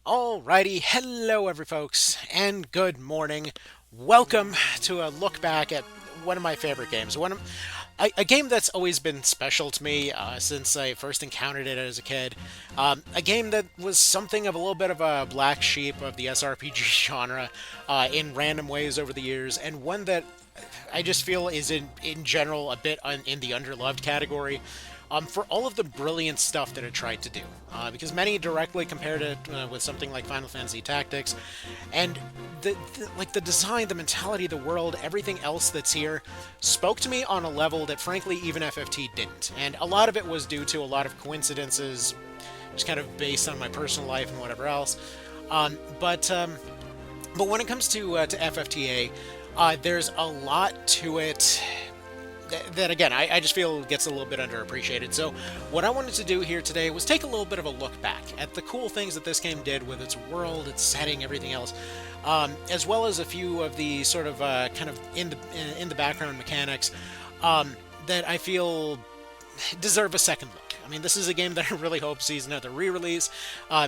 Alrighty, hello every folks, and good morning. Welcome to a look back at one of my favorite games. A game that's always been special to me since I first encountered it as a kid. A game that was something of a little bit of a black sheep of the SRPG genre in random ways over the years, and one that I just feel is in general a bit in the underloved category for all of the brilliant stuff that it tried to do. Because many directly compared it with something like Final Fantasy Tactics, and the design, the mentality, the world, everything else that's here spoke to me on a level that frankly even FFT didn't. And a lot of it was due to a lot of coincidences, just kind of based on my personal life and whatever else. But when it comes to FFTA, there's a lot to it that again, I just feel gets a little bit underappreciated. So what I wanted to do here today was take a little bit of a look back at the cool things that this game did with its world, its setting, everything else, as well as a few of the sort of kind of in the background mechanics that I feel deserve a second look. I mean, this is a game that I really hope sees another re-release,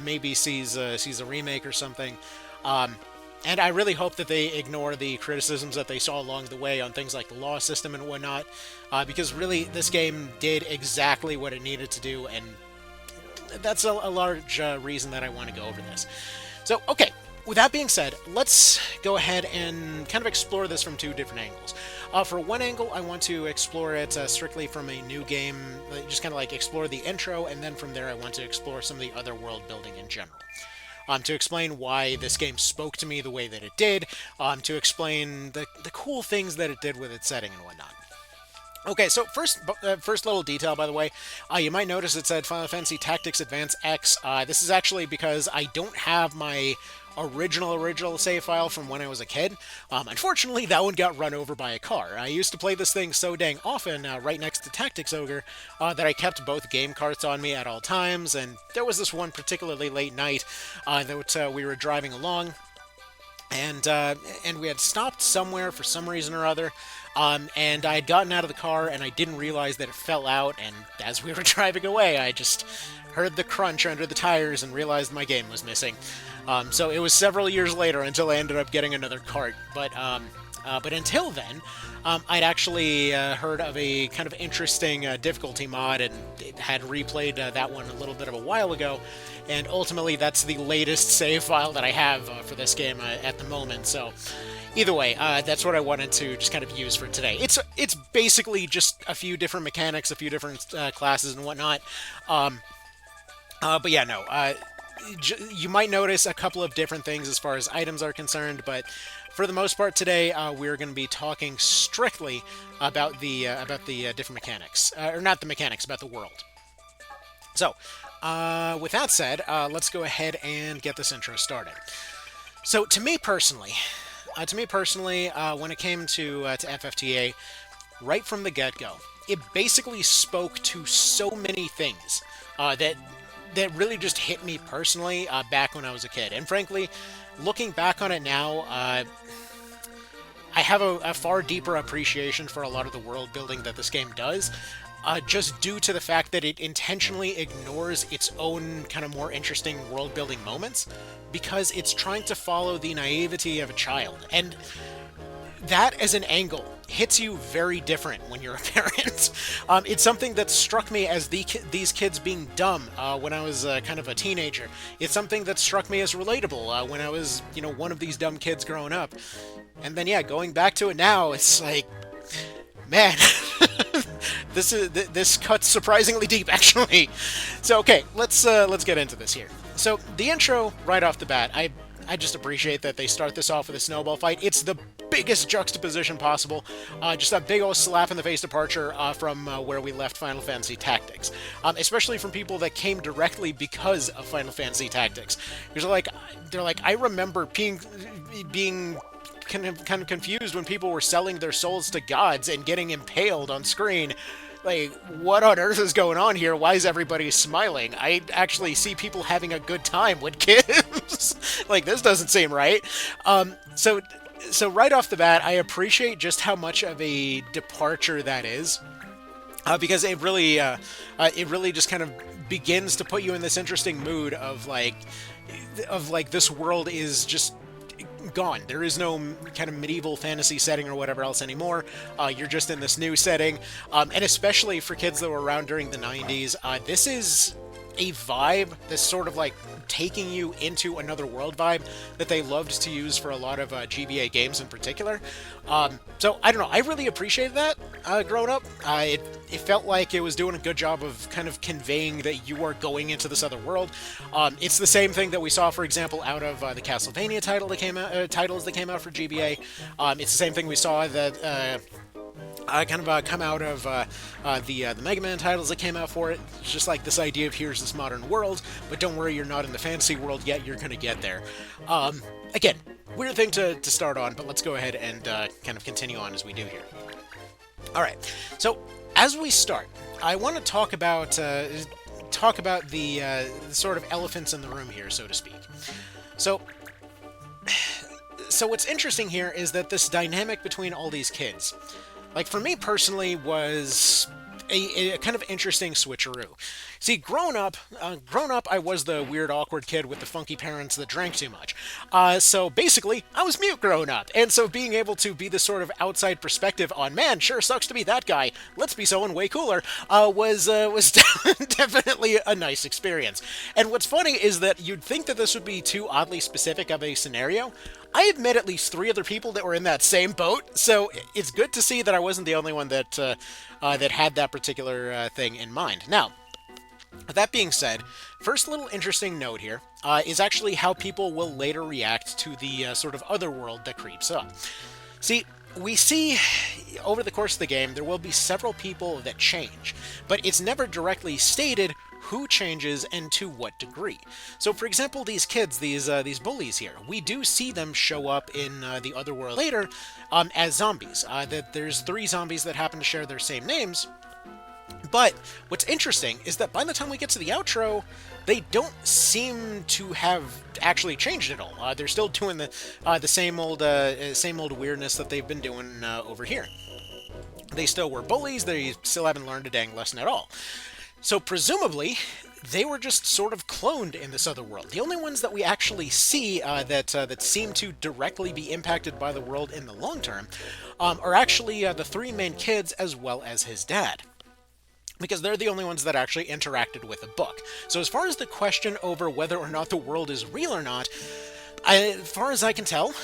maybe sees a remake or something. And I really hope that they ignore the criticisms that they saw along the way on things like the law system and whatnot, because really this game did exactly what it needed to do, and that's a large reason that I want to go over this. So, okay, with that being said, let's go ahead and kind of explore this from two different angles. For one angle, I want to explore it strictly from a new game, just kind of like explore the intro, and then from there I want to explore some of the other world building in general. To explain why this game spoke to me the way that it did, to explain the cool things that it did with its setting and whatnot. Okay, so first little detail, by the way, you might notice it said Final Fantasy Tactics Advance X. This is actually because I don't have my original save file from when I was a kid. Unfortunately, that one got run over by a car. I used to play this thing so dang often, right next to Tactics Ogre, that I kept both game carts on me at all times, and there was this one particularly late night that we were driving along, and we had stopped somewhere for some reason or other, and I had gotten out of the car, and I didn't realize that it fell out, and as we were driving away, I just heard the crunch under the tires and realized my game was missing. So it was several years later until I ended up getting another cart. But until then, I'd actually heard of a kind of interesting difficulty mod and had replayed that one a little bit of a while ago. And ultimately, that's the latest save file that I have for this game at the moment. So either way, that's what I wanted to just kind of use for today. It's basically just a few different mechanics, a few different classes and whatnot. But yeah, no. You might notice a couple of different things as far as items are concerned, but for the most part today, we're going to be talking strictly about the different mechanics, or not the mechanics, about the world. So, with that said, let's go ahead and get this intro started. So, to me personally, when it came to FFTA, right from the get-go, it basically spoke to so many things that really just hit me personally back when I was a kid. And frankly, looking back on it now, I have a far deeper appreciation for a lot of the world building that this game does, just due to the fact that it intentionally ignores its own kind of more interesting world building moments, because it's trying to follow the naivety of a child. And that as an angle hits you very different when you're a parent. It's something that struck me as these kids being dumb when I was kind of a teenager. It's something that struck me as relatable when I was, one of these dumb kids growing up. And then, yeah, going back to it now, it's like, man, this cuts surprisingly deep, actually. So, okay, let's get into this here. So, the intro, right off the bat, I just appreciate that they start this off with a snowball fight. It's the biggest juxtaposition possible. Just a big old slap in the face departure from where we left Final Fantasy Tactics. Especially from people that came directly because of Final Fantasy Tactics. They're like, I remember being kind of confused when people were selling their souls to gods and getting impaled on screen. Like, what on earth is going on here? Why is everybody smiling? I actually see people having a good time with kids. Like, this doesn't seem right. So right off the bat, I appreciate just how much of a departure that is. Because it really just kind of begins to put you in this interesting mood of like this world is just gone. There is no kind of medieval fantasy setting or whatever else anymore. You're just in this new setting, and especially for kids that were around during the 90s, this is a vibe that's sort of like taking you into another world vibe that they loved to use for a lot of GBA games in particular. So I don't know, I really appreciated that growing up. It felt like it was doing a good job of kind of conveying that you are going into this other world. It's the same thing that we saw, for example, out of the Castlevania titles that came out for GBA. It's the same thing we saw that come out of the Mega Man titles that came out for it. It's just like this idea of here's this modern world, but don't worry, you're not in the fantasy world yet, you're going to get there. Again, weird thing to start on, but let's go ahead and kind of continue on as we do here. Alright, so as we start, I want to talk about the sort of elephants in the room here, so to speak. So what's interesting here is that this dynamic between all these kids, like for me personally, was a kind of interesting switcheroo. See, grown up, I was the weird, awkward kid with the funky parents that drank too much. So basically, I was mute growing up, and so being able to be this sort of outside perspective on, man, sure sucks to be that guy, let's be someone way cooler, was definitely a nice experience. And what's funny is that you'd think that this would be too oddly specific of a scenario. I had met at least 3 other people that were in that same boat, so it's good to see that I wasn't the only one that had that particular thing in mind. Now, with that being said, first little interesting note here is actually how people will later react to the sort of other world that creeps up. See, we see over the course of the game there will be several people that change, but it's never directly stated who changes and to what degree. So, for example, these kids, these bullies here, we do see them show up in the other world later as zombies. That there's 3 zombies that happen to share their same names. But what's interesting is that by the time we get to the outro, they don't seem to have actually changed at all. They're still doing the same old weirdness that they've been doing over here. They still were bullies. They still haven't learned a dang lesson at all. So presumably, they were just sort of cloned in this other world. The only ones that we actually see that seem to directly be impacted by the world in the long term are actually the 3 main kids as well as his dad, because they're the only ones that actually interacted with the book. So as far as the question over whether or not the world is real or not, as far as I can tell,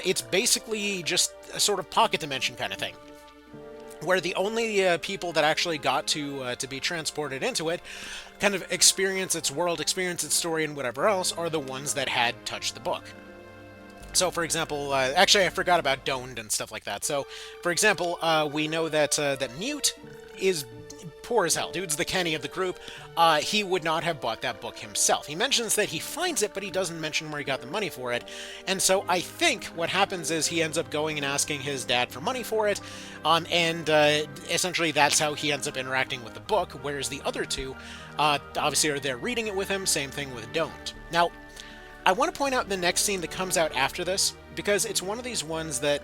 it's basically just a sort of pocket dimension kind of thing, where the only people that actually got to be transported into it, kind of experience its world, experience its story, and whatever else, are the ones that had touched the book. So, for example, actually, I forgot about Doned and stuff like that. So, for example, we know that Mute is poor as hell. Dude's the Kenny of the group. He would not have bought that book himself. He mentions that he finds it, but he doesn't mention where he got the money for it. And so I think what happens is he ends up going and asking his dad for money for it, and essentially that's how he ends up interacting with the book, whereas the other 2 obviously are there reading it with him. Same thing with Don't. Now, I want to point out the next scene that comes out after this, because it's one of these ones that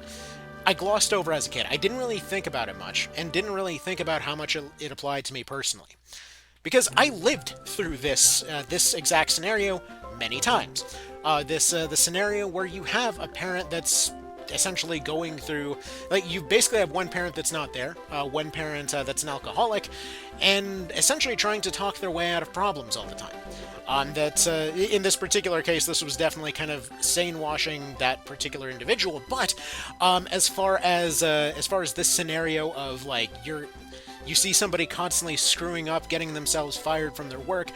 I glossed over as a kid. I didn't really think about it much, and didn't really think about how much it applied to me personally. Because I lived through this exact scenario many times. The scenario where you have a parent that's essentially going through, like, you basically have one parent that's not there, one parent that's an alcoholic, and essentially trying to talk their way out of problems all the time. In this particular case, this was definitely kind of sane-washing that particular individual. But as far as this scenario of, like, you see somebody constantly screwing up, getting themselves fired from their work,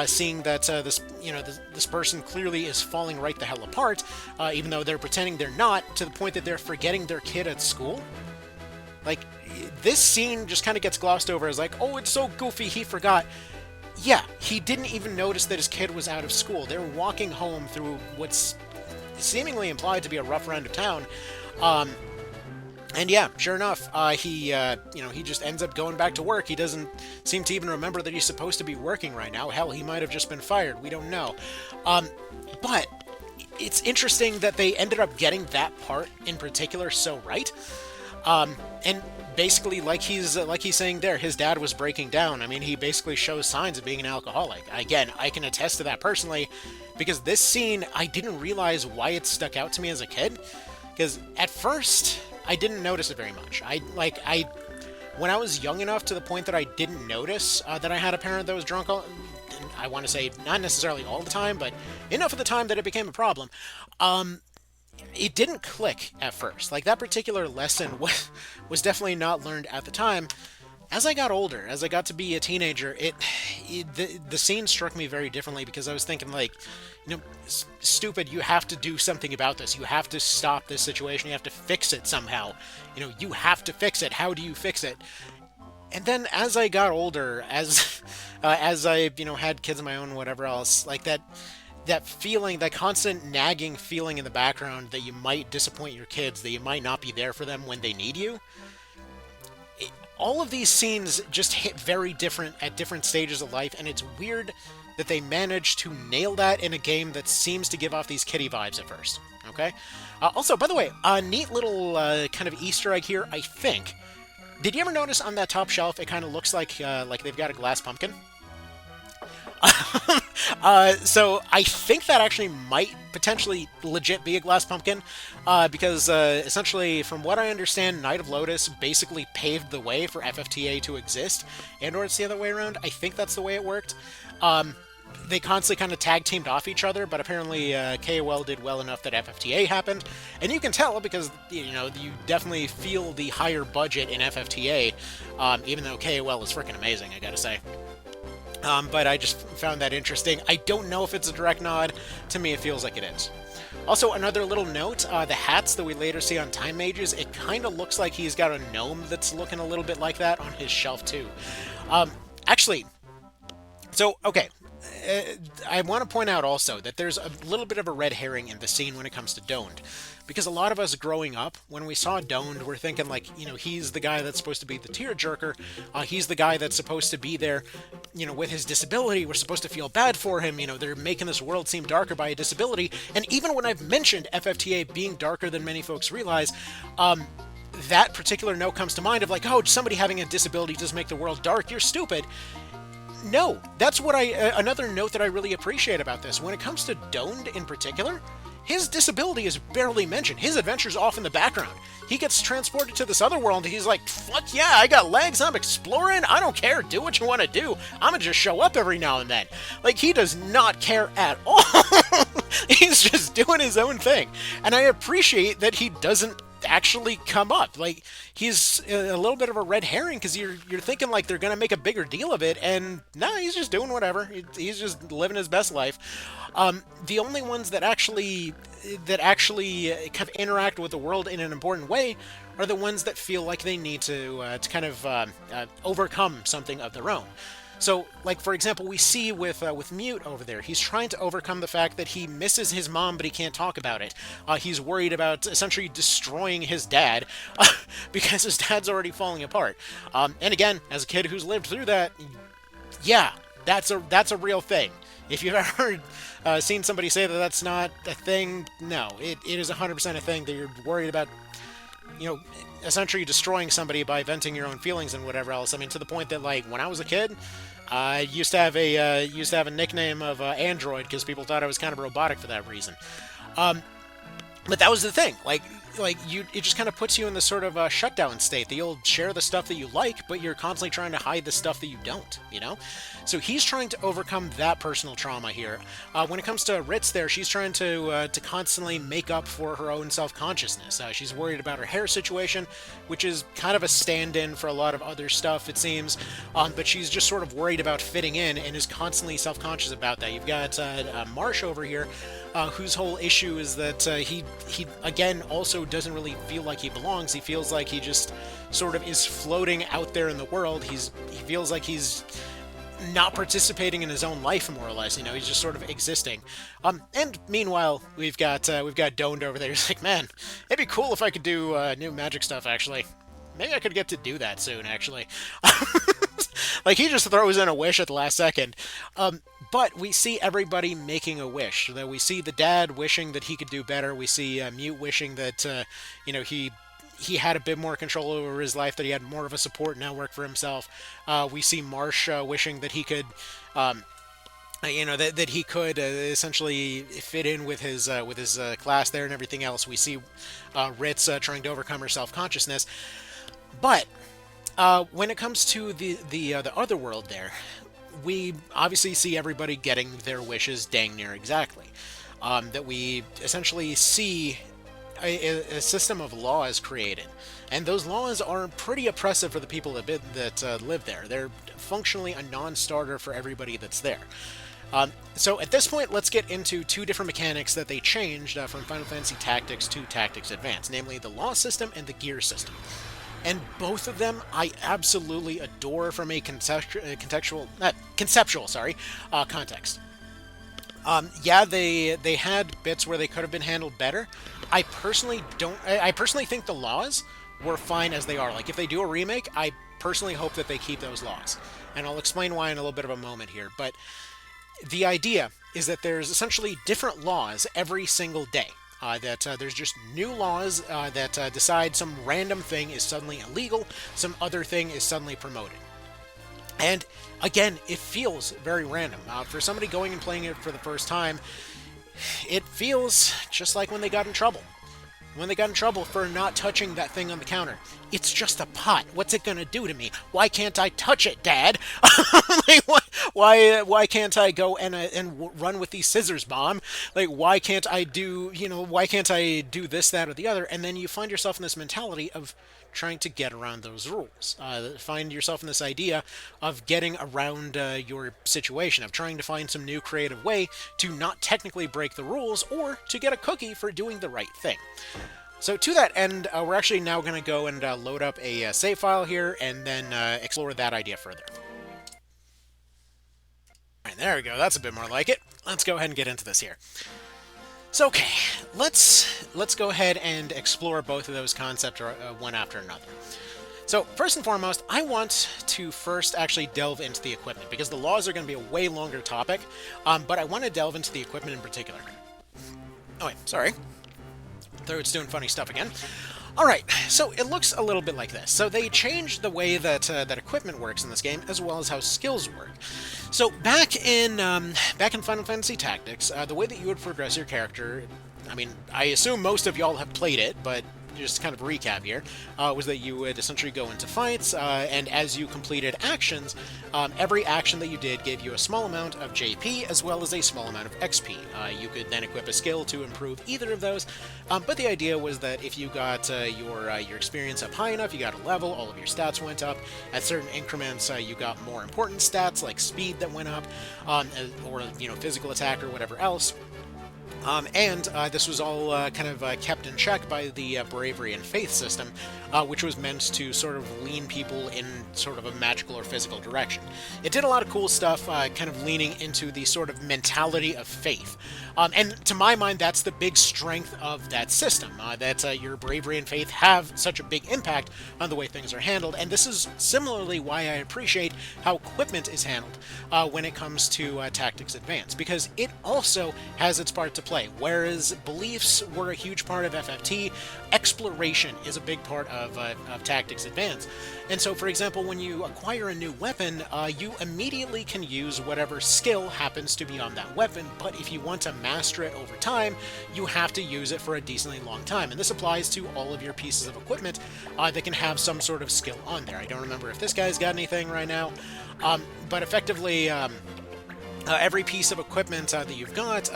seeing that this person clearly is falling right the hell apart, even though they're pretending they're not, to the point that they're forgetting their kid at school. Like, this scene just kind of gets glossed over as like, oh, it's so goofy, he forgot. Yeah, he didn't even notice that his kid was out of school. They were walking home through what's seemingly implied to be a rough end of town. And yeah, sure enough, he just ends up going back to work. He doesn't seem to even remember that he's supposed to be working right now. Hell, he might have just been fired. We don't know. But it's interesting that they ended up getting that part in particular so right. And basically, like he's saying there, his dad was breaking down. I mean, he basically shows signs of being an alcoholic. Again, I can attest to that personally, because this scene, I didn't realize why it stuck out to me as a kid. Because at first, I didn't notice it very much. When I was young enough to the point that I didn't notice that I had a parent that was drunk, I want to say not necessarily all the time, but enough of the time that it became a problem. It didn't click at first. Like, that particular lesson was definitely not learned at the time. As I got older, as I got to be a teenager, the scene struck me very differently, because I was thinking, like, stupid, you have to do something about this. You have to stop this situation. You have to fix it somehow. You have to fix it. How do you fix it? And then as I got older, as I, had kids of my own, whatever else, like that feeling, that constant nagging feeling in the background that you might disappoint your kids, that you might not be there for them when they need you. All of these scenes just hit very different at different stages of life, and it's weird that they managed to nail that in a game that seems to give off these kiddie vibes at first. Okay? Also, by the way, a neat little kind of Easter egg here, I think. Did you ever notice on that top shelf, it kind of looks like they've got a glass pumpkin? So I think that actually might potentially legit be a glass pumpkin, because essentially, from what I understand, Night of Lotus basically paved the way for FFTA to exist, and/or it's the other way around. I think that's the way it worked. They constantly kind of tag-teamed off each other, but apparently KOL did well enough that FFTA happened, and you can tell because, you definitely feel the higher budget in FFTA, even though KOL is freaking amazing, I gotta say. But I just found that interesting. I don't know if it's a direct nod. To me, it feels like it is. Also, another little note, the hats that we later see on Time Mages, it kind of looks like he's got a gnome that's looking a little bit like that on his shelf, too. Actually, so, okay. I want to point out also that there's a little bit of a red herring in the scene when it comes to Doned. Because a lot of us growing up, when we saw Doned, we're thinking, like, he's the guy that's supposed to be the tearjerker. He's the guy that's supposed to be there, with his disability. We're supposed to feel bad for him. They're making this world seem darker by a disability. And even when I've mentioned FFTA being darker than many folks realize, that particular note comes to mind of, like, oh, somebody having a disability does make the world dark. You're stupid. No, that's what another note that I really appreciate about this. When it comes to Doned in particular, his disability is barely mentioned. His adventure's off in the background. He gets transported to this other world, and he's like, fuck yeah, I got legs, I'm exploring, I don't care, do what you want to do. I'm gonna just show up every now and then. Like, he does not care at all. He's just doing his own thing. And I appreciate that he doesn't actually come up. Like, he's a little bit of a red herring, because you're thinking, like, they're gonna make a bigger deal of it, and no, he's just doing whatever. He's just living his best life. The only ones that actually kind of interact with the world in an important way are the ones that feel like they need to kind of overcome something of their own. So, like, for example, we see with Mute over there, he's trying to overcome the fact that he misses his mom, but he can't talk about it. He's worried about essentially destroying his dad because his dad's already falling apart. And again, as a kid who's lived through that, yeah, that's a real thing. If you've ever seen somebody say that that's not a thing, no, it is 100% a thing that you're worried about, essentially destroying somebody by venting your own feelings and whatever else. I mean, to the point that, like, when I was a kid, I used to have a nickname of Android, because people thought I was kind of robotic for that reason. But that was the thing. It just kind of puts you in this sort of shutdown state that you'll share the stuff that you like, but you're constantly trying to hide the stuff that you don't, So he's trying to overcome that personal trauma here. When it comes to Ritz there, she's trying to constantly make up for her own self-consciousness. She's worried about her hair situation, which is kind of a stand-in for a lot of other stuff, it seems. But she's just sort of worried about fitting in and is constantly self-conscious about that. You've got Marsh over here, whose whole issue is that he again also doesn't really feel like he belongs. He feels like he just sort of is floating out there in the world. He feels like he's not participating in his own life, more or less. He's just sort of existing. And meanwhile, we've got Doned over there. He's like, man, it'd be cool if I could do new magic stuff. Actually, maybe I could get to do that soon. Actually, like, he just throws in a wish at the last second. But we see everybody making a wish. We see the dad wishing that he could do better. We see Mute wishing that, he he had a bit more control over his life, that he had more of a support network for himself. We see Marsh wishing that he could, that he could essentially fit in with his class there and everything else. We see Ritz trying to overcome her self-consciousness, but when it comes to the other world there, we obviously see everybody getting their wishes dang near exactly. That we essentially see a system of laws created, and those laws are pretty oppressive for the people that live there. They're functionally a non-starter for everybody that's there. So at this point, let's get into two different mechanics that they changed from Final Fantasy Tactics to Tactics Advance, namely the law system and the gear system. And both of them I absolutely adore from a conceptual context. Yeah, they had bits where they could have been handled better. I personally think the laws were fine as they are. Like, if they do a remake, I personally hope that they keep those laws. And I'll explain why in a little bit of a moment here. But the idea is that there's essentially different laws every single day. There's just new laws that decide some random thing is suddenly illegal, some other thing is suddenly promoted. And again, it feels very random. For somebody going and playing it for the first time, it feels just like when they got in trouble. When they got in trouble for not touching that thing on the counter. It's just a pot. What's it gonna do to me? Why can't I touch it, Dad? Like, why can't I go and run with these scissors, Mom? Like, why can't I do this, that, or the other? And then you find yourself in this mentality of trying to get around those rules. Find yourself in this idea of getting around your situation, of trying to find some new creative way to not technically break the rules or to get a cookie for doing the right thing. So to that end, we're actually now going to go and load up a save file here and then explore that idea further. All right, there we go. That's a bit more like it. Let's go ahead and get into this here. So, okay, let's go ahead and explore both of those concepts one after another. So, first and foremost, I want to first actually delve into the equipment, because the laws are going to be a way longer topic, but I want to delve into the equipment in particular. Oh, wait, sorry. Throat's doing funny stuff again. Alright, so it looks a little bit like this. So they changed the way that equipment works in this game, as well as how skills work. So back in Final Fantasy Tactics, the way that you would progress your character, I mean, I assume most of y'all have played it, but just kind of recap here, was that you would essentially go into fights, and as you completed actions, every action that you did gave you a small amount of JP as well as a small amount of XP. You could then equip a skill to improve either of those, but the idea was that if you got your experience up high enough, you got a level, all of your stats went up. At certain increments, you got more important stats like speed that went up, or physical attack or whatever else. And this was all kind of kept in check by the bravery and faith system, which was meant to sort of lean people in sort of a magical or physical direction. It did a lot of cool stuff, kind of leaning into the sort of mentality of faith. And to my mind, that's the big strength of that system, that your bravery and faith have such a big impact on the way things are handled. And this is similarly why I appreciate how equipment is handled when it comes to Tactics Advance, because it also has its part to play. Whereas beliefs were a huge part of FFT, exploration is a big part of Tactics Advance. And so, for example, when you acquire a new weapon, you immediately can use whatever skill happens to be on that weapon, but if you want to master it over time, you have to use it for a decently long time. And this applies to all of your pieces of equipment that can have some sort of skill on there. I don't remember if this guy's got anything right now, but effectively, every piece of equipment that you've got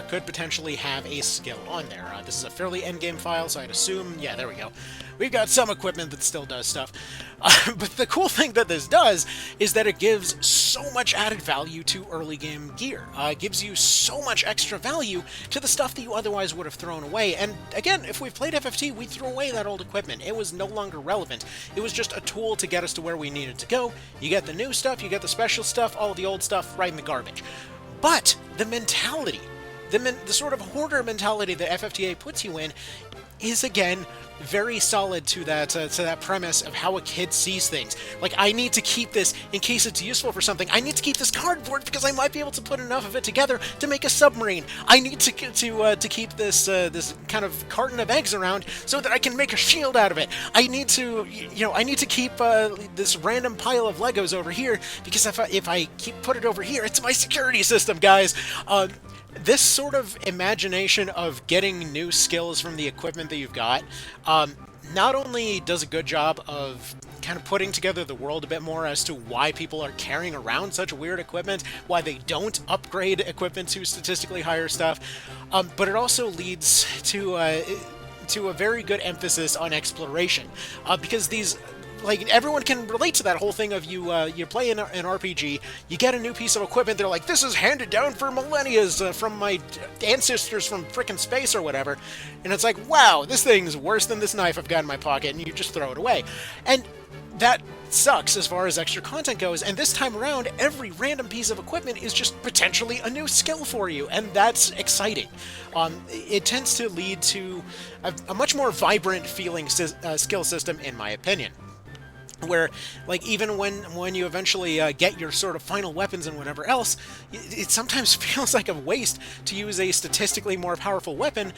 could potentially have a skill on there. This is a fairly endgame file, so I'd assume, yeah, there we go. We've got some equipment that still does stuff. But the cool thing that this does is that it gives so much added value to early game gear. It gives you so much extra value to the stuff that you otherwise would have thrown away. And again, if we've played FFT, we threw away that old equipment. It was no longer relevant. It was just a tool to get us to where we needed to go. You get the new stuff, you get the special stuff, all the old stuff right in the garbage. But the mentality the sort of hoarder mentality that FFTA puts you in is, again, very solid to that premise of how a kid sees things. Like, I need to keep this in case it's useful for something. I need to keep this cardboard because I might be able to put enough of it together to make a submarine. I need to keep this this kind of carton of eggs around so that I can make a shield out of it. I need to keep this random pile of Legos over here because if I put it over here, it's my security system, guys. This sort of imagination of getting new skills from the equipment that you've got not only does a good job of kind of putting together the world a bit more as to why people are carrying around such weird equipment, why they don't upgrade equipment to statistically higher stuff, but it also leads to a very good emphasis on exploration, because these... Like, everyone can relate to that whole thing of you play an RPG, you get a new piece of equipment, they're like, this is handed down for millennia from my ancestors from frickin' space or whatever, and it's like, wow, this thing's worse than this knife I've got in my pocket, and you just throw it away. And that sucks as far as extra content goes, and this time around, every random piece of equipment is just potentially a new skill for you, and that's exciting. It tends to lead to a much more vibrant feeling skill system, in my opinion. Where, like, even when you eventually get your sort of final weapons and whatever else, it sometimes feels like a waste to use a statistically more powerful weapon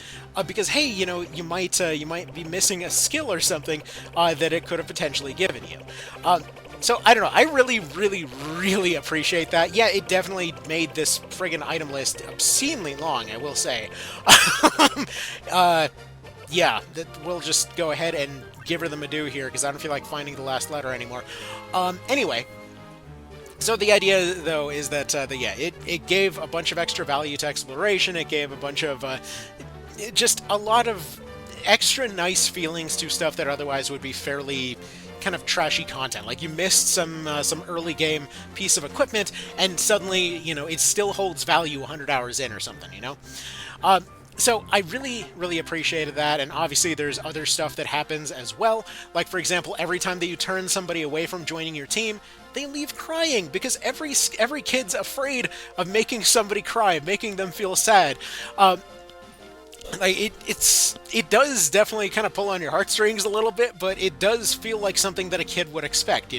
because, hey, you might be missing a skill or something that it could have potentially given you. So, I don't know, I really, really, really appreciate that. Yeah, it definitely made this friggin' item list obscenely long, I will say. Yeah, we'll just go ahead and give her the Madoo here, because I don't feel like finding the last letter anymore. Anyway, so the idea, though, is that, it gave a bunch of extra value to exploration, it gave a bunch of, just a lot of extra nice feelings to stuff that otherwise would be fairly kind of trashy content. Like, you missed some early game piece of equipment, and suddenly, it still holds value 100 hours in or something, So I really, really appreciated that, and obviously there's other stuff that happens as well. Like, for example, every time that you turn somebody away from joining your team, they leave crying, because every kid's afraid of making somebody cry, making them feel sad. Like, it does definitely kind of pull on your heartstrings a little bit, but it does feel like something that a kid would expect,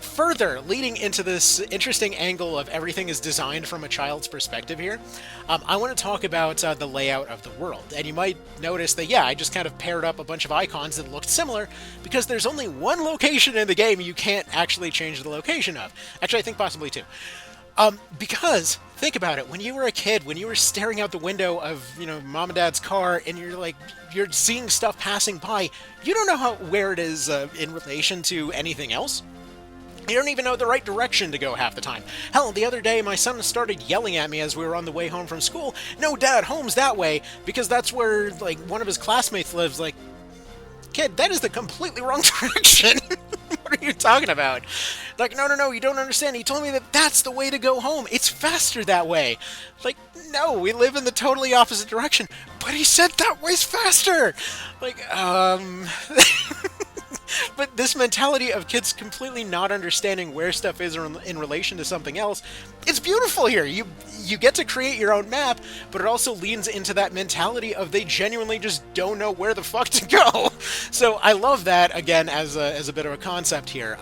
Further, leading into this interesting angle of everything is designed from a child's perspective here, I want to talk about the layout of the world. And you might notice that, yeah, I just kind of paired up a bunch of icons that looked similar, because there's only one location in the game you can't actually change the location of. Actually, I think possibly two. Because, think about it, when you were a kid, when you were staring out the window of, mom and dad's car, and you're seeing stuff passing by, you don't know where it is in relation to anything else. You don't even know the right direction to go half the time. Hell, the other day my son started yelling at me as we were on the way home from school, "No, Dad, home's that way," because that's where, like, one of his classmates lives. Like, kid, that is the completely wrong direction. What are you talking about? Like, no, you don't understand. He told me that that's the way to go home. It's faster that way. Like, no, we live in the totally opposite direction. But he said that way's faster. Like, But this mentality of kids completely not understanding where stuff is in relation to something else, it's beautiful here. You get to create your own map, but it also leans into that mentality of they genuinely just don't know where the fuck to go. So I love that, again, as a bit of a concept here.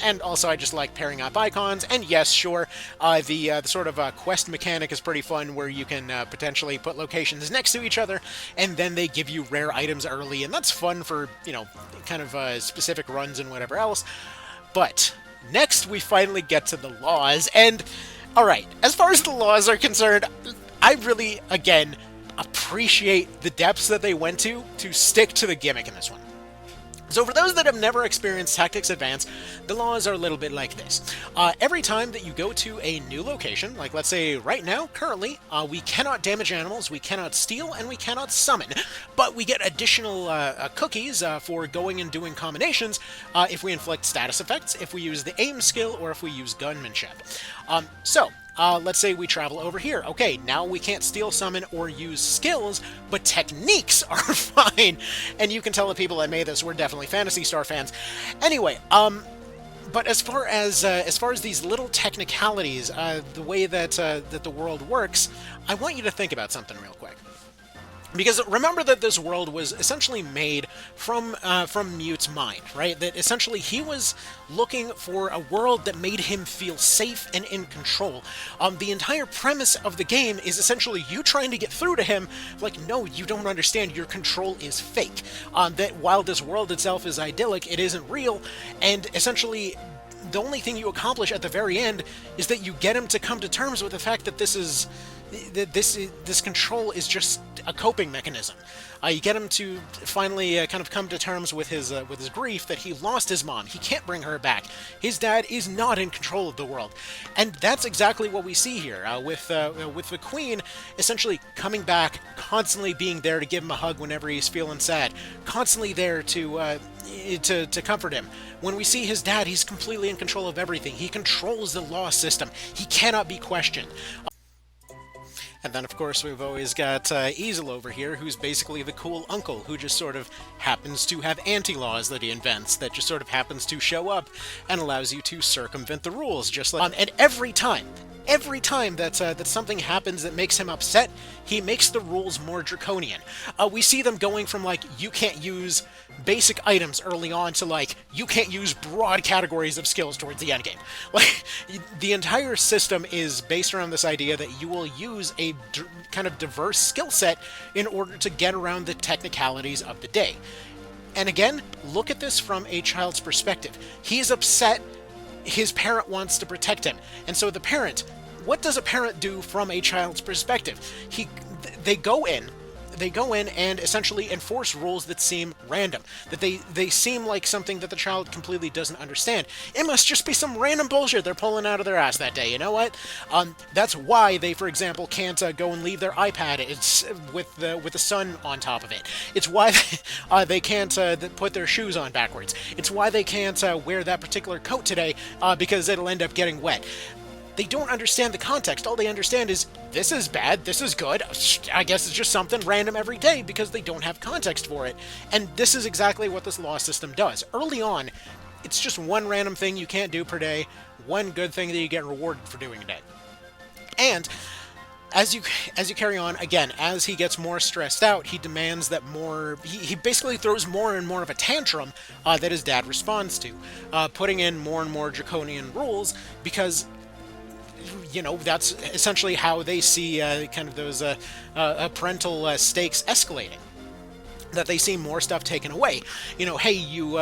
And also, I just like pairing up icons. And yes, sure, the sort of quest mechanic is pretty fun, where you can potentially put locations next to each other, and then they give you rare items early, and that's fun for, kind of specific runs and whatever else. But next, we finally get to the laws, and alright, as far as the laws are concerned, I really, again, appreciate the depths that they went to stick to the gimmick in this one. So for those that have never experienced Tactics Advance, the laws are a little bit like this. Every time that you go to a new location, like let's say right now, currently, we cannot damage animals, we cannot steal, and we cannot summon. But we get additional cookies for going and doing combinations if we inflict status effects, if we use the aim skill, or if we use gunmanship. Let's say we travel over here. Okay, now we can't steal, summon, or use skills, but techniques are fine. And you can tell the people that made this were definitely Phantasy Star fans. Anyway, But as far as these little technicalities, the way that that the world works, I want you to think about something real quick. Because remember that this world was essentially made from Mute's mind, right? That essentially he was looking for a world that made him feel safe and in control. The entire premise of the game is essentially you trying to get through to him, like, no, you don't understand, your control is fake. That while this world itself is idyllic, it isn't real, and essentially the only thing you accomplish at the very end is that you get him to come to terms with the fact that this control is just a coping mechanism. You get him to finally kind of come to terms with his grief that he lost his mom. He can't bring her back. His dad is not in control of the world, and that's exactly what we see here with the Queen essentially coming back, constantly being there to give him a hug whenever he's feeling sad, constantly there to comfort him. When we see his dad, he's completely in control of everything. He controls the law system. He cannot be questioned. And then, of course, we've always got Easel over here, who's basically the cool uncle who just sort of happens to have anti-laws that he invents, that just sort of happens to show up and allows you to circumvent the rules, just like... and every time that something happens that makes him upset, he makes the rules more draconian. We see them going from, like, you can't use basic items early on to, like, you can't use broad categories of skills towards the endgame. Like, the entire system is based around this idea that you will use a kind of diverse skill set in order to get around the technicalities of the day. And again, look at this from a child's perspective. He's upset. His parent wants to protect him. And so the parent, what does a parent do from a child's perspective? They go in and essentially enforce rules that seem random, that they seem like something that the child completely doesn't understand. It must just be some random bullshit they're pulling out of their ass that day, you know what? That's why they, for example, can't go and leave their iPad with the sun on top of it. It's why they can't put their shoes on backwards. It's why they can't wear that particular coat today, because it'll end up getting wet. They don't understand the context. All they understand is, this is bad, this is good, I guess it's just something random every day, because they don't have context for it. And this is exactly what this law system does. Early on, it's just one random thing you can't do per day, one good thing that you get rewarded for doing a day. And as you carry on, again, as he gets more stressed out, he demands that more... He basically throws more and more of a tantrum that his dad responds to, putting in more and more draconian rules, because... you know, that's essentially how they see kind of those parental stakes escalating. That they see more stuff taken away. You know, hey, you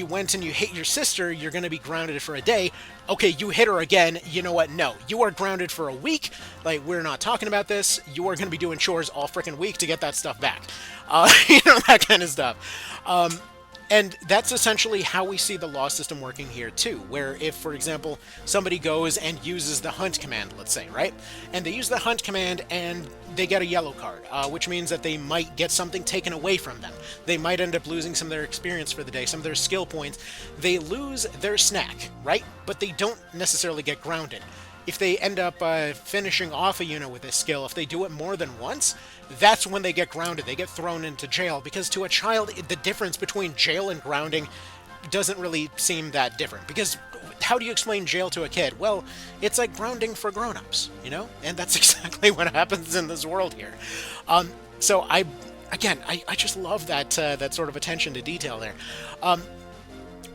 went and you hit your sister, you're going to be grounded for a day. Okay, you hit her again, you know what, no. You are grounded for a week, like, we're not talking about this. You are going to be doing chores all freaking week to get that stuff back. You know, that kind of stuff. And that's essentially how we see the law system working here, too, where if, for example, somebody goes and uses the hunt command, let's say, right? And they use the hunt command and they get a yellow card, which means that they might get something taken away from them. They might end up losing some of their experience for the day, some of their skill points. They lose their snack, right? But they don't necessarily get grounded. If they end up finishing off a unit with this skill, if they do it more than once, that's when they get grounded. They get thrown into jail, because to a child, the difference between jail and grounding doesn't really seem that different. Because how do you explain jail to a kid? Well, it's like grounding for grown-ups, you know? And that's exactly what happens in this world here. So I just love that sort of attention to detail there.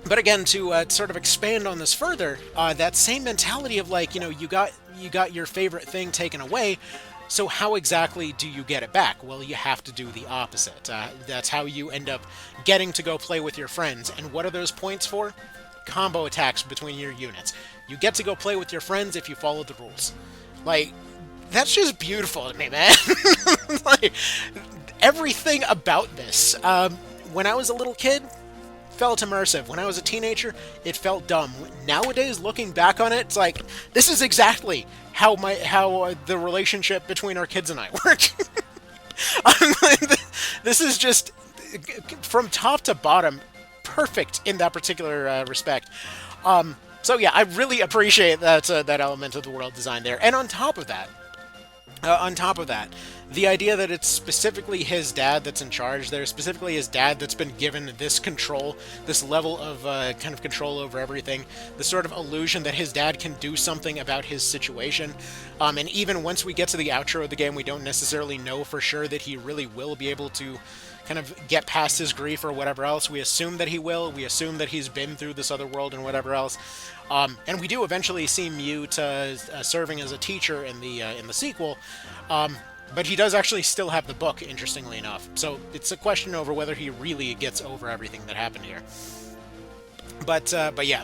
But again, to sort of expand on this further, that same mentality of, like, you know, you got your favorite thing taken away, so how exactly do you get it back? Well, you have to do the opposite. That's how you end up getting to go play with your friends. And what are those points for? Combo attacks between your units. You get to go play with your friends if you follow the rules. Like, that's just beautiful to me, man. Like, everything about this. When I was a little kid, felt immersive. When I was a teenager, it felt dumb. Nowadays, looking back on it, it's like, this is exactly how the relationship between our kids and I work. This is just, from top to bottom, perfect in that particular respect. So yeah, I really appreciate that element of the world design there. And on top of that, the idea that it's specifically his dad that's in charge there, specifically his dad that's been given this control, this level of kind of control over everything, the sort of illusion that his dad can do something about his situation. And even once we get to the outro of the game, we don't necessarily know for sure that he really will be able to kind of get past his grief or whatever else. We assume that he will. We assume that he's been through this other world and whatever else. And we do eventually see Mute serving as a teacher in the sequel. But he does actually still have the book, interestingly enough. So it's a question over whether he really gets over everything that happened here. But yeah.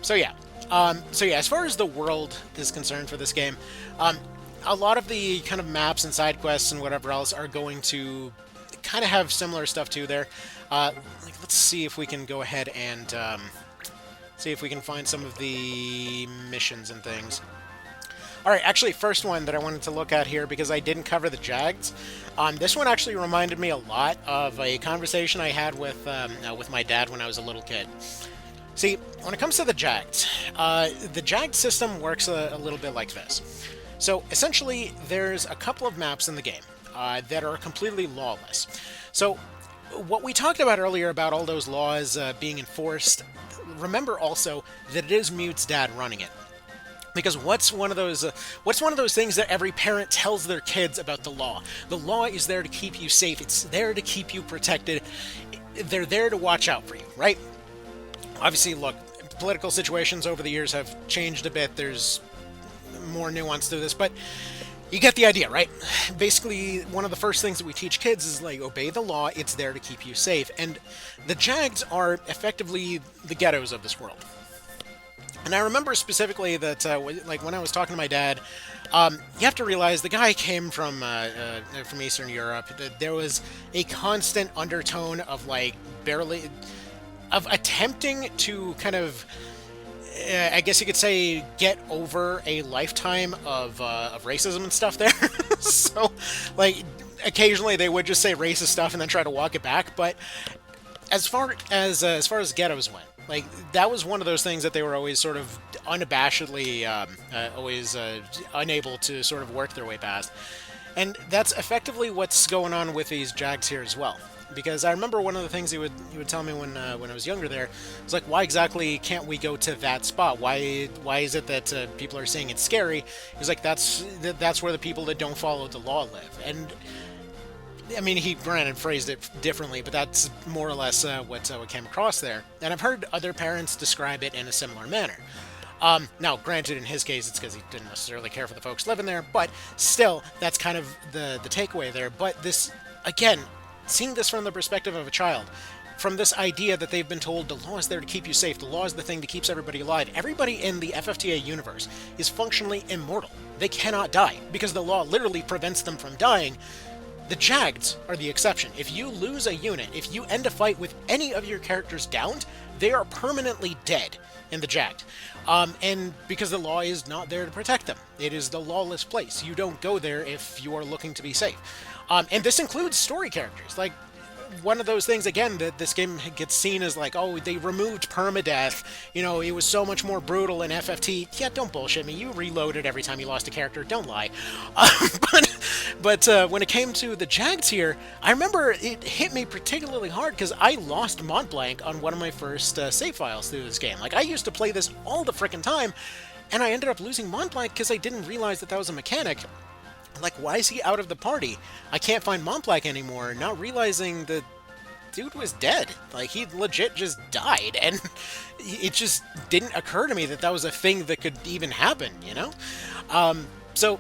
So yeah. As far as the world is concerned for this game, a lot of the kind of maps and side quests and whatever else are going to kind of have similar stuff too there. Let's see if we can go ahead and see if we can find some of the missions and things. Alright, actually, first one that I wanted to look at here, because I didn't cover the Jagds. This one actually reminded me a lot of a conversation I had with my dad when I was a little kid. See, when it comes to the Jagds, the Jagd system works a little bit like this. So, essentially, there's a couple of maps in the game that are completely lawless. So, what we talked about earlier about all those laws being enforced, remember also that it is Mute's dad running it. Because what's one of those things that every parent tells their kids about the law? The law is there to keep you safe. It's there to keep you protected. They're there to watch out for you, right? Obviously, look, political situations over the years have changed a bit. There's more nuance to this, but you get the idea, right? Basically, one of the first things that we teach kids is, like, obey the law. It's there to keep you safe. And the Jagds are effectively the ghettos of this world. And I remember specifically that, like, when I was talking to my dad, you have to realize the guy came from Eastern Europe. There was a constant undertone of, like, of attempting to kind of, I guess you could say, get over a lifetime of racism and stuff there. So, like, occasionally they would just say racist stuff and then try to walk it back. But as far as ghettos went, like, that was one of those things that they were always sort of unabashedly always unable to sort of work their way past. And that's effectively what's going on with these Jagds here as well. Because I remember one of the things he would tell me when I was younger there was like, why exactly can't we go to that spot? Why is it that people are saying it's scary? He was like, that's where the people that don't follow the law live. And I mean, he granted phrased it differently, but that's more or less what came across there. And I've heard other parents describe it in a similar manner. Now, granted, in his case, it's because he didn't necessarily care for the folks living there, but still, that's kind of the takeaway there. But this, again, seeing this from the perspective of a child, from this idea that they've been told the law is there to keep you safe, the law is the thing that keeps everybody alive. Everybody in the FFTA universe is functionally immortal. They cannot die, because the law literally prevents them from dying. The Jagds are the exception. If you lose a unit, if you end a fight with any of your characters downed, they are permanently dead in the Jagd. And because the law is not there to protect them. It is the lawless place. You don't go there if you are looking to be safe. And this includes story characters. Like, one of those things, again, that this game gets seen as like, oh, they removed permadeath. You know, it was so much more brutal in FFT. Yeah, don't bullshit me. You reloaded every time you lost a character. Don't lie. But when it came to the Jagds here, I remember it hit me particularly hard because I lost Mont Blanc on one of my first save files through this game. Like, I used to play this all the frickin' time, and I ended up losing Mont Blanc because I didn't realize that was a mechanic. Like, why is he out of the party? I can't find Mont Blanc anymore, not realizing the dude was dead. Like, he legit just died, and it just didn't occur to me that was a thing that could even happen, you know? So,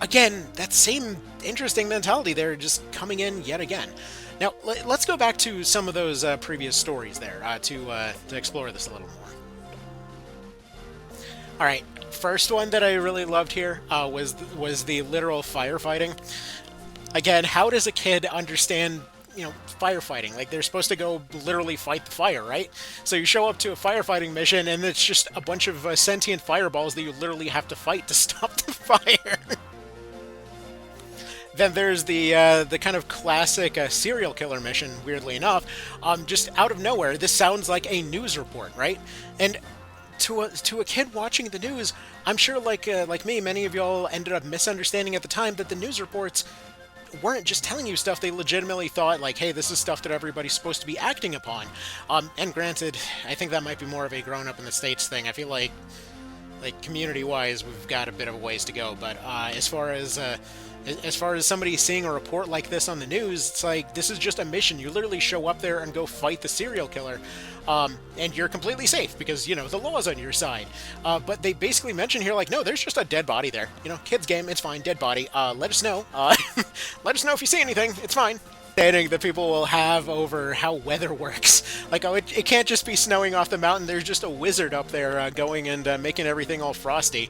again, that same interesting mentality there, just coming in yet again. Now, let's go back to some of those previous stories there to explore this a little more. Alright, first one that I really loved here was the literal firefighting. Again, how does a kid understand, you know, firefighting? Like, they're supposed to go literally fight the fire, right? So you show up to a firefighting mission, and it's just a bunch of sentient fireballs that you literally have to fight to stop the fire. Then there's the kind of classic serial killer mission, weirdly enough. Just out of nowhere, this sounds like a news report, right? And to a kid watching the news, I'm sure like me, many of y'all ended up misunderstanding at the time that the news reports weren't just telling you stuff. They legitimately thought like, hey, this is stuff that everybody's supposed to be acting upon. And granted, I think that might be more of a grown up in the States thing. I feel like community-wise, we've got a bit of a ways to go. But as far as somebody seeing a report like this on the news, it's like, this is just a mission. You literally show up there and go fight the serial killer, and you're completely safe because, you know, the law's on your side. But they basically mention here, like, no, there's just a dead body there. You know, kid's game, it's fine, dead body. Let us know. Let us know if you see anything. It's fine. That people will have over how weather works. Like, oh, it can't just be snowing off the mountain. There's just a wizard up there going and making everything all frosty.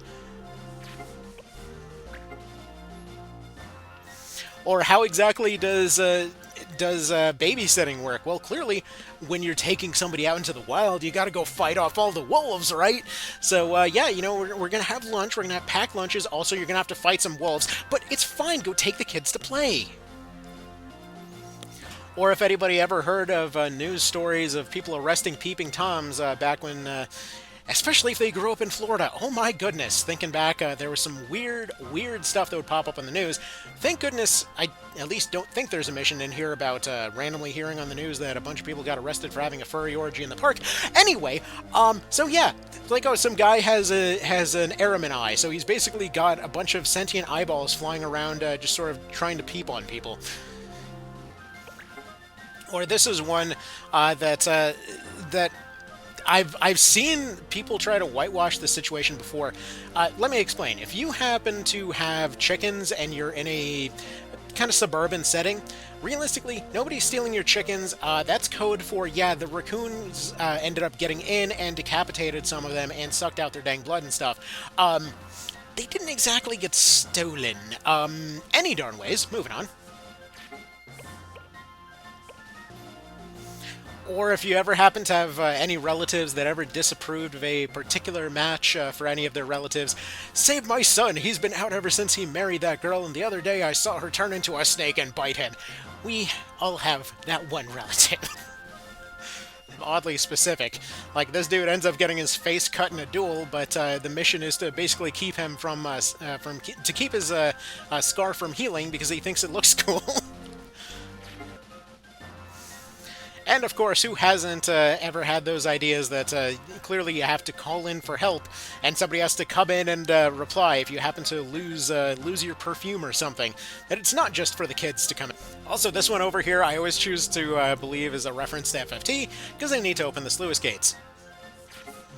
Or how exactly does babysitting work? Well, clearly, when you're taking somebody out into the wild, you got to go fight off all the wolves, right? So, yeah, you know, we're going to have lunch. We're going to have packed lunches. Also, you're going to have to fight some wolves. But it's fine. Go take the kids to play. Or if anybody ever heard of news stories of people arresting peeping Toms back when, especially if they grew up in Florida. Oh my goodness, thinking back, there was some weird stuff that would pop up on the news. Thank goodness I at least don't think there's a mission in here about randomly hearing on the news that a bunch of people got arrested for having a furry orgy in the park. Anyway, so yeah, like, oh, some guy has an Araman eye, so he's basically got a bunch of sentient eyeballs flying around just sort of trying to peep on people. Or this is one that I've seen people try to whitewash the situation before. Let me explain. If you happen to have chickens and you're in a kind of suburban setting, realistically, nobody's stealing your chickens. That's code for, yeah, the raccoons ended up getting in and decapitated some of them and sucked out their dang blood and stuff. They didn't exactly get stolen. Any darn ways. Moving on. Or if you ever happen to have any relatives that ever disapproved of a particular match for any of their relatives, save my son, he's been out ever since he married that girl, and the other day I saw her turn into a snake and bite him. We all have that one relative. Oddly specific. Like, this dude ends up getting his face cut in a duel, but the mission is to basically keep him to keep his scar from healing because he thinks it looks cool. And of course, who hasn't ever had those ideas that clearly you have to call in for help, and somebody has to come in and reply if you happen to lose your perfume or something. That it's not just for the kids to come in. Also, this one over here, I always choose to believe is a reference to FFT, because they need to open the sluice gates.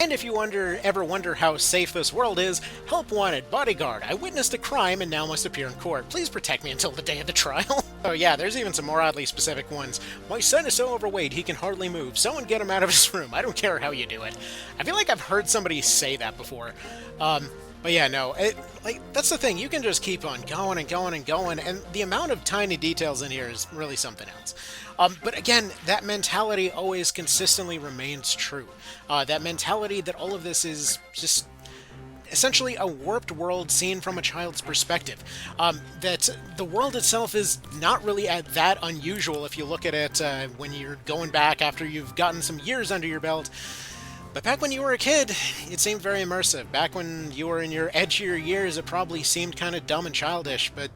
And if you ever wonder how safe this world is, help wanted, bodyguard. I witnessed a crime and now must appear in court. Please protect me until the day of the trial. Oh yeah, there's even some more oddly specific ones. My son is so overweight he can hardly move. Someone get him out of his room. I don't care how you do it. I feel like I've heard somebody say that before. But yeah, no, that's the thing. You can just keep on going and going and going, and the amount of tiny details in here is really something else. But again, that mentality always consistently remains true. That mentality that all of this is just essentially a warped world seen from a child's perspective. That the world itself is not really that unusual if you look at it when you're going back after you've gotten some years under your belt. But back when you were a kid, it seemed very immersive. Back when you were in your edgier years, it probably seemed kind of dumb and childish, but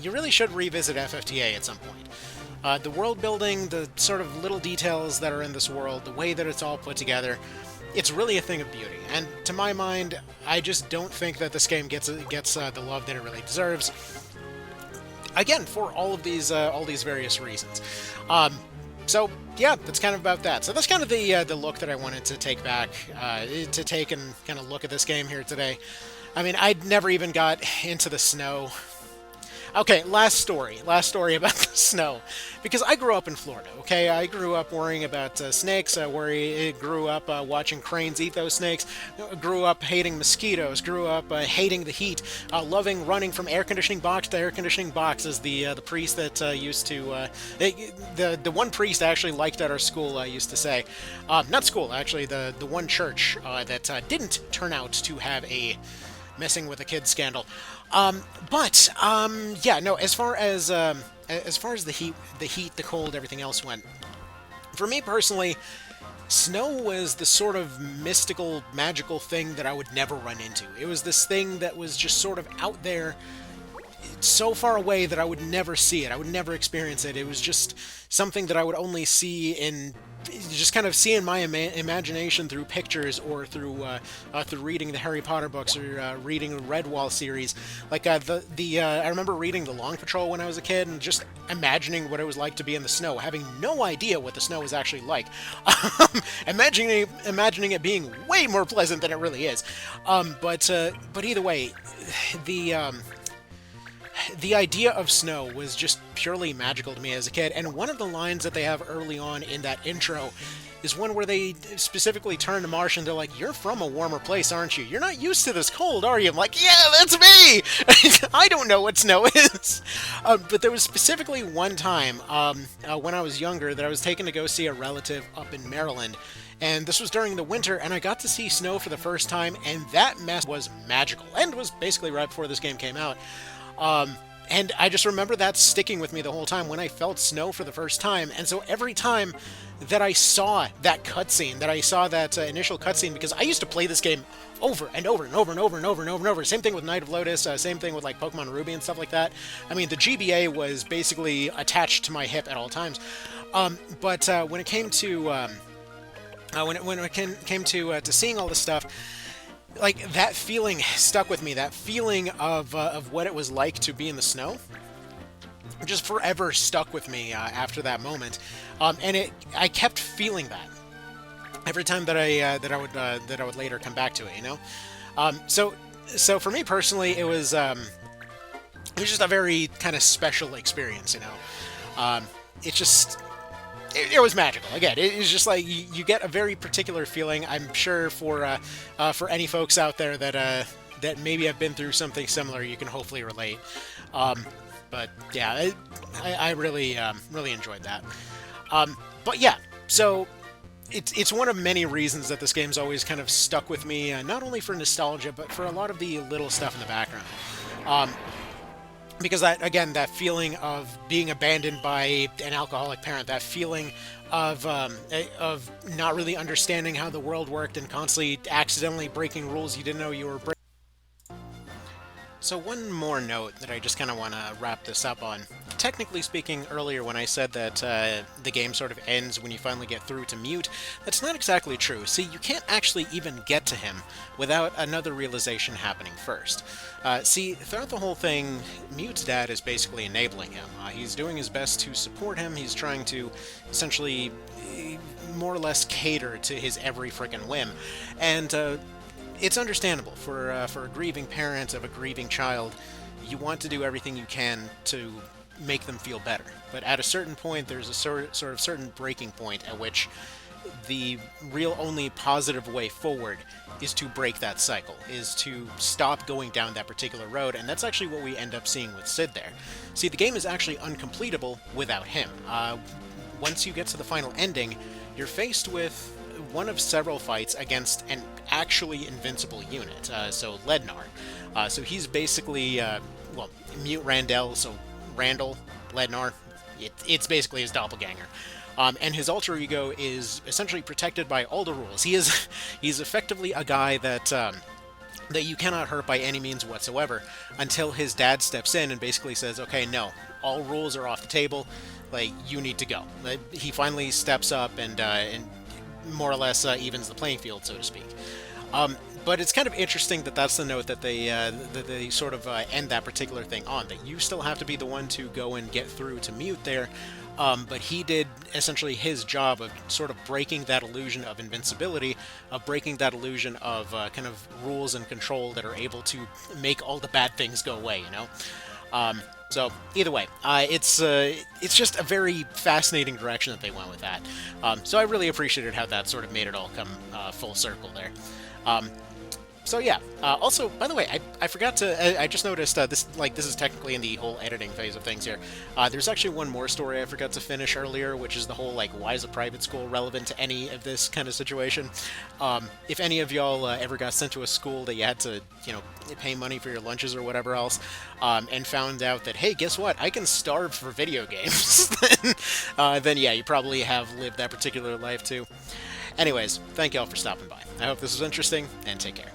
you really should revisit FFTA at some point. The world building, the sort of little details that are in this world, the way that it's all put together, it's really a thing of beauty. And to my mind, I just don't think that this game gets the love that it really deserves. Again, for all these various reasons. So yeah, that's kind of about that. So that's kind of the look that I wanted to take back, to take and kind of look at this game here today. I mean, I'd never even got into the snow. Okay, last story about the snow. Because I grew up in Florida, okay? I grew up worrying about snakes. I grew up watching cranes eat those snakes. Grew up hating mosquitoes. Grew up hating the heat. Loving running from air conditioning box to air conditioning box, as the priest that used to... the one priest I actually liked at our school used to say. Not school, actually. The one church that didn't turn out to have a messing with a kid scandal. Yeah, no, as far as the heat, the cold, everything else went, for me personally, Snow was the sort of mystical, magical thing that I would never run into. It was this thing that was just sort of out there, so far away that I would never see it. I would never experience it. It was just something that I would only see in just kind of see in my imagination through pictures or through reading the Harry Potter books or reading the Redwall series. Like I remember reading the Long Patrol when I was a kid and just imagining what it was like to be in the snow, having no idea what the snow was actually like. Imagining it being way more pleasant than it really is. But either way, the the idea of snow was just purely magical to me as a kid, and one of the lines that they have early on in that intro is one where they specifically turn to Marsh and they're like, "You're from a warmer place, aren't you? You're not used to this cold, are you?" I'm like, "Yeah, that's me!" I don't know what snow is. But there was specifically one time when I was younger that I was taken to go see a relative up in Maryland, and this was during the winter, and I got to see snow for the first time, and that mess was magical, and was basically right before this game came out. And I just remember that sticking with me the whole time when I felt snow for the first time. And so every time that I saw that cutscene, that I saw that initial cutscene, because I used to play this game over and over and over and over and over and over and over. Same thing with Knight of Lotus, same thing with like Pokemon Ruby and stuff like that. I mean, the GBA was basically attached to my hip at all times. But when it came to to seeing all this stuff, like, that feeling stuck with me. That feeling of what it was like to be in the snow just forever stuck with me after that moment. And I kept feeling that every time that I would later come back to it. You know, so for me personally, it was just a very kind of special experience. You know, it just. It was magical. Again, it was just like you get a very particular feeling. I'm sure for any folks out there that maybe have been through something similar, you can hopefully relate. But yeah, I really really enjoyed that. But yeah, so it's one of many reasons that this game's always kind of stuck with me, not only for nostalgia, but for a lot of the little stuff in the background. Because that feeling of being abandoned by an alcoholic parent, that feeling of not really understanding how the world worked and constantly accidentally breaking rules you didn't know you were breaking. So one more note that I just kind of want to wrap this up on. Technically speaking, earlier when I said that the game sort of ends when you finally get through to Mute, that's not exactly true. See, you can't actually even get to him without another realization happening first. See, throughout the whole thing, Mute's dad is basically enabling him. He's doing his best to support him. He's trying to essentially more or less cater to his every freaking whim. And it's understandable for a grieving parent of a grieving child. You want to do everything you can to make them feel better, but at a certain point, there's a sort of certain breaking point at which the real only positive way forward is to break that cycle, is to stop going down that particular road, and that's actually what we end up seeing with Sid there. See, the game is actually uncompletable without him. Once you get to the final ending, you're faced with one of several fights against an actually invincible unit, so Lednar. So he's basically, Mute Randell, so Randall, Lednar, it's basically his doppelganger. And his alter ego is essentially protected by all the rules. He's effectively a guy that you cannot hurt by any means whatsoever until his dad steps in and basically says, "Okay, no, all rules are off the table. Like, you need to go." He finally steps up and more or less evens the playing field, so to speak. But it's kind of interesting that that's the note that they sort of end that particular thing on, that you still have to be the one to go and get through to Mute there, but he did essentially his job of sort of breaking that illusion of invincibility, of breaking that illusion of kind of rules and control that are able to make all the bad things go away, you know? So either way, it's just a very fascinating direction that they went with that. So I really appreciated how that sort of made it all come full circle there. So yeah. Also, by the way, I forgot to. I just noticed this is technically in the whole editing phase of things here. There's actually one more story I forgot to finish earlier, which is the whole why is a private school relevant to any of this kind of situation? If any of y'all ever got sent to a school that you had to pay money for your lunches or whatever else, and found out that, hey, guess what? I can starve for video games. Then yeah, you probably have lived that particular life too. Anyways, thank y'all for stopping by. I hope this was interesting, and take care.